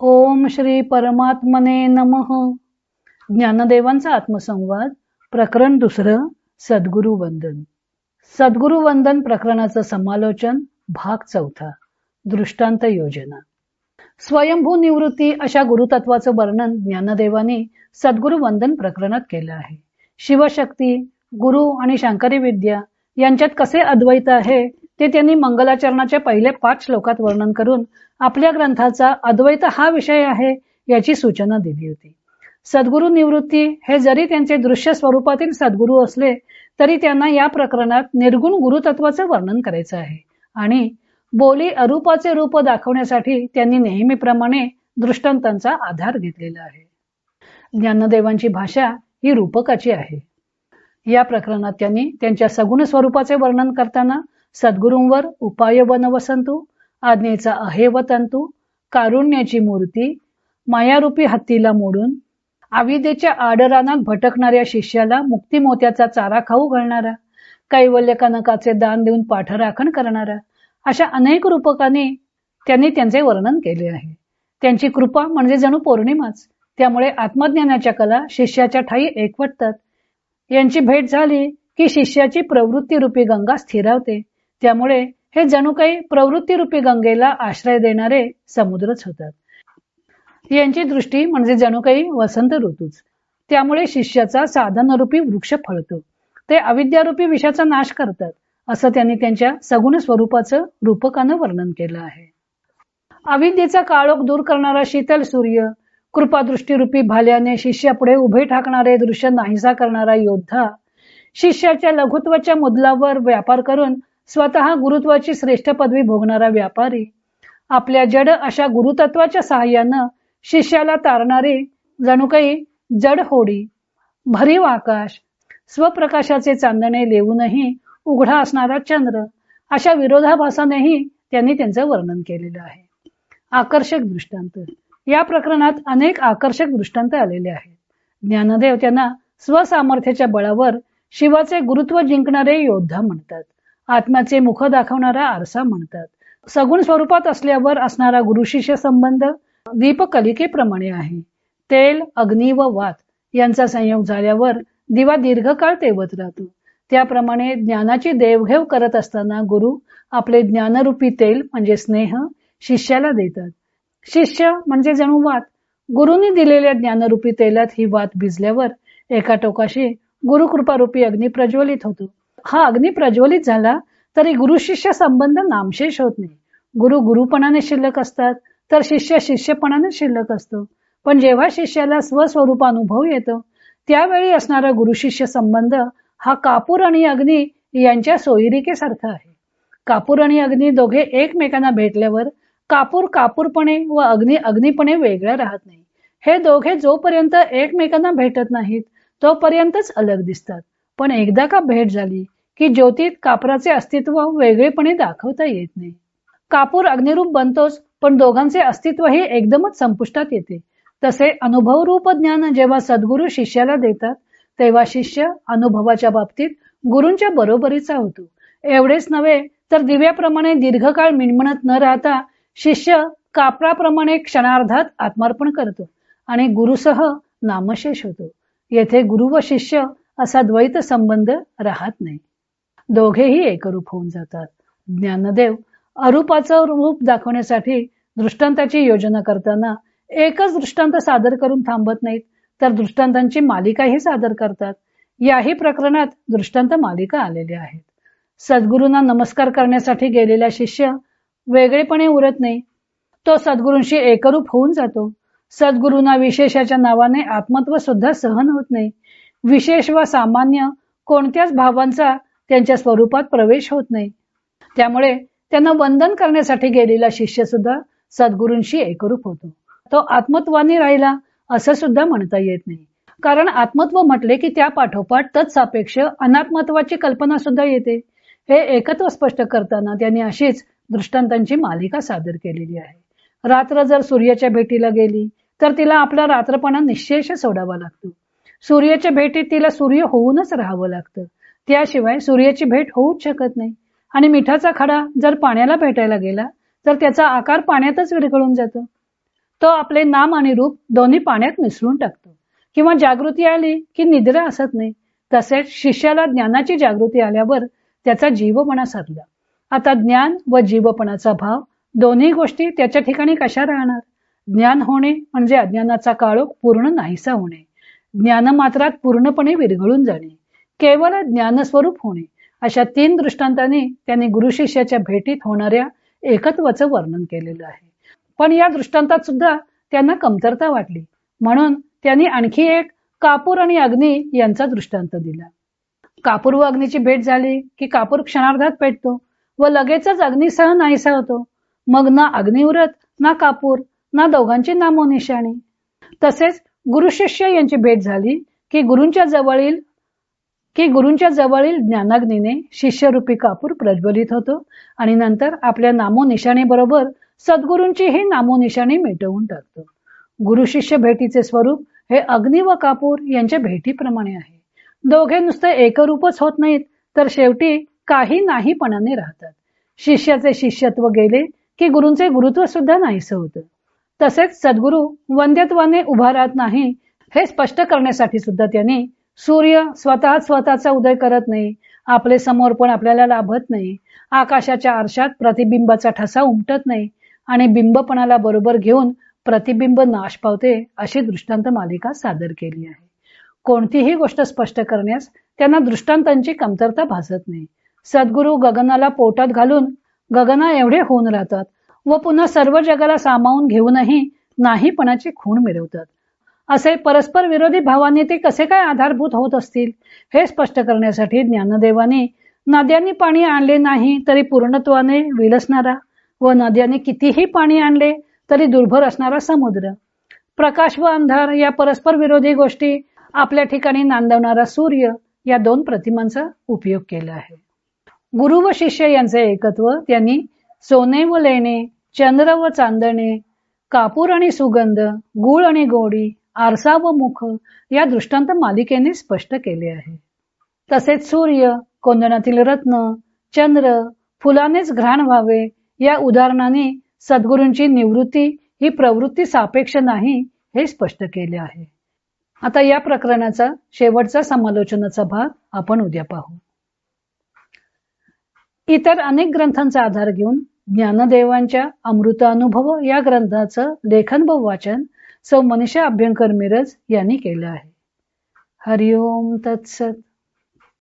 ओम श्री परमात्मने नमः. ज्ञानदेवांचा आत्मसंवाद प्रकरण 2. सद्गुरु वंदन. सद्गुरु वंदन प्रकरणाचं समालोचन भाग 4. दृष्टांत योजना. स्वयंभू निवृत्ती अशा गुरुतत्वाचं वर्णन ज्ञानदेवाने सद्गुरु वंदन प्रकरणात केलं आहे. शिवशक्ती, गुरु आणि शांकरी विद्या यांच्यात कसे अद्वैत आहे ते त्यांनी मंगलाचरणाच्या पहिल्या 5 श्लोकात वर्णन करून आपल्या ग्रंथाचा अद्वैत हा विषय आहे याची सूचना दिली होती. सद्गुरु निवृत्ती हे जरी त्यांचे दृश्य स्वरूपातील सद्गुरु असले तरी त्यांना या प्रकरणात निर्गुण गुरुतत्वाचं वर्णन करायचं आहे आणि बोली अरूपाचे रूप दाखवण्यासाठी त्यांनी नेहमीप्रमाणे दृष्टांतांचा आधार घेतलेला आहे. ज्ञानदेवांची भाषा ही रूपकाची आहे. या प्रकरणात त्यांनी त्यांच्या सगुण स्वरूपाचे वर्णन करताना सद्गुरूंवर उपाय बनवसंतू, आज्ञेचा अहेव तंतू, कारुण्याची मूर्ती, मायारूपी हत्तीला मोडून, आविदेच्या आडरानात भटकणाऱ्या शिष्याला मुक्तिमोत्याचा चारा खाऊ घालणारा, कैवल्य कनकाचे दान देऊन पाठराखण करणारा अशा अनेक रूपकांनी त्यांनी त्यांचे वर्णन केले आहे. त्यांची कृपा म्हणजे जणू पौर्णिमाच, त्यामुळे आत्मज्ञानाच्या कला शिष्याच्या ठायी एकवटतात. यांची भेट झाली की शिष्याची प्रवृत्ती रूपी गंगा स्थिरावते. त्यामुळे हे जणू काही प्रवृत्ती रूपी गंगेला आश्रय देणारे समुद्रच होतात. यांची दृष्टी म्हणजे जणू काही वसंत ऋतूच, त्यामुळे शिष्याचा साधनरूपी वृक्ष फळतो. ते अविद्यारूपी विषाचा नाश करतात असं त्यांनी त्यांच्या सगुण स्वरूपाचं रूपकानं वर्णन केलं आहे. अविद्येचा काळोख दूर करणारा शीतल सूर्य, कृपादृष्टीरूपी भाल्याने शिष्यापुढे उभे ठाकणारे दृश्य नाहीसा करणारा योद्धा, शिष्याच्या लघुत्वाच्या मुदलावर व्यापार करून स्वतः गुरुत्वाची श्रेष्ठ पदवी भोगणारा व्यापारी, आपल्या जड अशा गुरुतत्वाच्या सहाय्यानं शिष्याला तारणारी जणू काही जड होडी, भरीव आकाश, स्वप्रकाशाचे चांदणे लेवूनही उघडा असणारा चंद्र अशा विरोधाभासानेही त्यांनी त्यांचं वर्णन केलेलं आहे. आकर्षक दृष्टांत. या प्रकरणात अनेक आकर्षक दृष्टांत आलेले आहेत. ज्ञानदेव त्यांना स्वसामर्थ्याच्या बळावर शिवाचे गुरुत्व जिंकणारे योद्धा म्हणतात. आत्म्याचे मुख दाखवणारा आरसा म्हणतात. सगुण स्वरूपात असल्यावर असणारा गुरुशिष्य संबंध दीपकलिकेप्रमाणे आहे. तेल, अग्नी व वात यांचा संयोग झाल्यावर दिवा दीर्घकाळ तेवत राहतो. त्याप्रमाणे ज्ञानाची देवघेव करत असताना गुरु आपले ज्ञानरूपी तेल म्हणजे स्नेह शिष्याला देतात. शिष्य म्हणजे जणू वात. गुरुनी दिलेल्या ज्ञानरूपी तेलात ही वात भिजल्यावर एका टोकाशी गुरुकृपारूपी अग्नी प्रज्वलित होतो. हा अग्नी प्रज्वलित झाला तरी गुरु शिष्य संबंध नामशेष होत नाही. गुरु गुरुपणाने शिल्लक असतात तर शिष्य शिष्यपणाने शिल्लक असतो. पण जेव्हा शिष्याला स्वस्वरूप अनुभव येतो त्यावेळी असणारा गुरु शिष्य संबंध हा कापूर आणि अग्नी यांच्या सोयरिकेसारखा आहे. कापूर आणि अग्नी दोघे एकमेकांना भेटल्यावर कापूर कापूरपणे व अग्नी अग्निपणे वेगळ्या राहत नाही. हे दोघे जोपर्यंत एकमेकांना भेटत नाहीत तोपर्यंतच अलग दिसतात. पण एकदा का भेट झाली की ज्योतीत कापराचे अस्तित्व वेगळेपणे दाखवता येत नाही. कापूर अग्निरूप बनतोच, पण दोघांचे अस्तित्वही एकदमच संपुष्टात येते. तसे अनुभवरूप ज्ञान जेव्हा सद्गुरू शिष्याला देतात तेव्हा शिष्य अनुभवाच्या बाबतीत गुरूंच्या बरोबरीचा होतो. एवढेच नव्हे तर दिव्याप्रमाणे दीर्घकाळ मिणमणत न राहता शिष्य कापराप्रमाणे क्षणार्धात आत्मार्पण करतो आणि गुरुसह नामशेष होतो. येथे गुरु व शिष्य असा द्वैत संबंध राहत नाही. दोघेही एकरूप होऊन जातात. ज्ञानदेव अरूपाचं रूप दाखवण्यासाठी दृष्टांताची योजना करताना एकच दृष्टांत सादर करून थांबत नाहीत तर दृष्टांतांची मालिकाही सादर करतात. याही प्रकरणात दृष्टांत मालिका आलेल्या आहेत. सद्गुरूंना नमस्कार करण्यासाठी गेलेला शिष्य वेगळेपणे उरत नाही, तो सद्गुरूंशी एकरूप होऊन जातो. सद्गुरूंना विशेषाच्या नावाने आत्मत्व सुद्धा सहन होत नाही. विशेष व सामान्य कोणत्याच भावांचा त्यांच्या स्वरूपात प्रवेश होत नाही. त्यामुळे त्यांना वंदन करण्यासाठी गेलेला शिष्य सुद्धा सद्गुरूंशी एकरूप होतो. तो आत्मत्वाने राहिला असं सुद्धा म्हणता येत नाही, कारण आत्मत्व म्हटले की त्या पाठोपाठ तत्सापेक्ष अनात्मत्वाची कल्पना सुद्धा येते. हे एकत्व स्पष्ट करताना त्यांनी अशीच दृष्टांतांची मालिका सादर केलेली आहे. रात्र जर सूर्याच्या भेटीला गेली तर तिला आपला रात्रपणा निश्चेष सोडावा लागतो. सूर्याच्या भेटीत तिला सूर्य होऊनच राहावं लागतं. त्याशिवाय सूर्याची भेट होऊच शकत नाही. आणि मिठाचा खडा जर पाण्याला भेटायला गेला तर त्याचा आकार पाण्यातच विरघळून जातो. तो आपले नाम आणि रूप दोन्ही पाण्यात मिसळून टाकतो, किंवा जागृती आली की निद्रा असत नाही. तसेच शिष्याला ज्ञानाची जागृती आल्यावर त्याचा जीवपणा सरला. आता ज्ञान व जीवपणाचा भाव दोन्ही गोष्टी त्याच्या ठिकाणी कशा राहणार? ज्ञान होणे म्हणजे अज्ञानाचा काळोख पूर्ण नाहीसा होणे, ज्ञानमात्रात पूर्णपणे विरघळून जाणे, केवळ ज्ञानस्वरूप होणे. अशा 3 दृष्टांतांनी त्यांनी गुरु शिष्याच्या भेटीत होणाऱ्या एकत्वाचं वर्णन केलेलं आहे. पण या दृष्टांतात सुद्धा त्यांना कमतरता वाटली, म्हणून त्यांनी आणखी एक कापूर आणि अग्नी यांचा दृष्टांत दिला. कापूर व अग्नीची भेट झाली की कापूर क्षणार्धात पेटतो व लगेचच अग्नीसह नाहीसा होतो. मग ना अग्नी उरत ना कापूर, ना दोघांची नामोनिशाणी. तसेच गुरु शिष्य यांची भेट झाली की गुरूंच्या जवळील ज्ञानाग्नीने शिष्यरूपी कापूर प्रज्वलित होतो आणि नंतर आपल्या नामोनिशाणी बरोबर सद्गुरूंची ही नामोनिशाणी मिटवून टाकतो. गुरु शिष्य भेटीचे स्वरूप हे अग्नी व कापूर यांच्या भेटीप्रमाणे आहे. दोघे नुसते एकरूपच होत नाहीत, तर शेवटी काही नाहीपणाने राहतात. शिष्याचे शिष्यत्व गेले की गुरूंचे गुरुत्व सुद्धा नाहीसं होतं. तसेच सद्गुरू वंद्यत्वाने उभा राहत नाही हे स्पष्ट करण्यासाठी सुद्धा त्यांनी सूर्य स्वतःचा उदय करत नाही, आपले समर्पण आपल्याला लाभत नाही, आकाशाच्या आरशात प्रतिबिंबाचा ठसा उमटत नाही आणि बिंबपणाला बरोबर घेऊन प्रतिबिंब नाश पावते, अशी दृष्टांत मालिका सादर केली आहे. कोणतीही गोष्ट स्पष्ट करण्यास त्यांना दृष्टांतांची कमतरता भासत नाही. सद्गुरू गगनाला पोटात घालून गगना एवढे होऊन राहतात व पुन्हा सर्व जगाला सामावून घेऊनही नाहीपणाची खूण मिरवतात. असे परस्पर विरोधी भावांनी ते कसे काय आधारभूत होत असतील हे स्पष्ट करण्यासाठी ज्ञानदेवांनी नद्यांनी पाणी आणले नाही तरी पूर्णत्वाने विलसणारा व नद्यांनी कितीही पाणी आणले तरी दुर्भर असणारा समुद्र, प्रकाश व अंधार या परस्पर विरोधी गोष्टी आपल्या ठिकाणी नांदवणारा सूर्य या 2 प्रतिमांचा उपयोग केला आहे. गुरु व शिष्य यांचे एकत्व त्यांनी सोने व लेणे, चंद्र व चांदणे, कापूर आणि सुगंध, गुळ आणि गोडी, आरसा व मुख या दृष्टांत मालिकेने स्पष्ट केले आहे. तसेच सूर्य, कोंदणातील रत्न, चंद्र, फुलानेच घ्राण व्हावे या उदाहरणाने सद्गुरूंची निवृत्ती ही प्रवृत्ती सापेक्ष नाही हे स्पष्ट केले आहे. आता या प्रकरणाचा शेवटचा समालोचनाचा भाग आपण उद्या पाहू. इतर अनेक ग्रंथांचा आधार घेऊन ज्ञानदेवांच्या अमृतानुभव या ग्रंथाचं लेखन व वाचन सौ मनीषा अभ्यंकर मिरज यांनी केलं आहे. हरिओम तत्सत.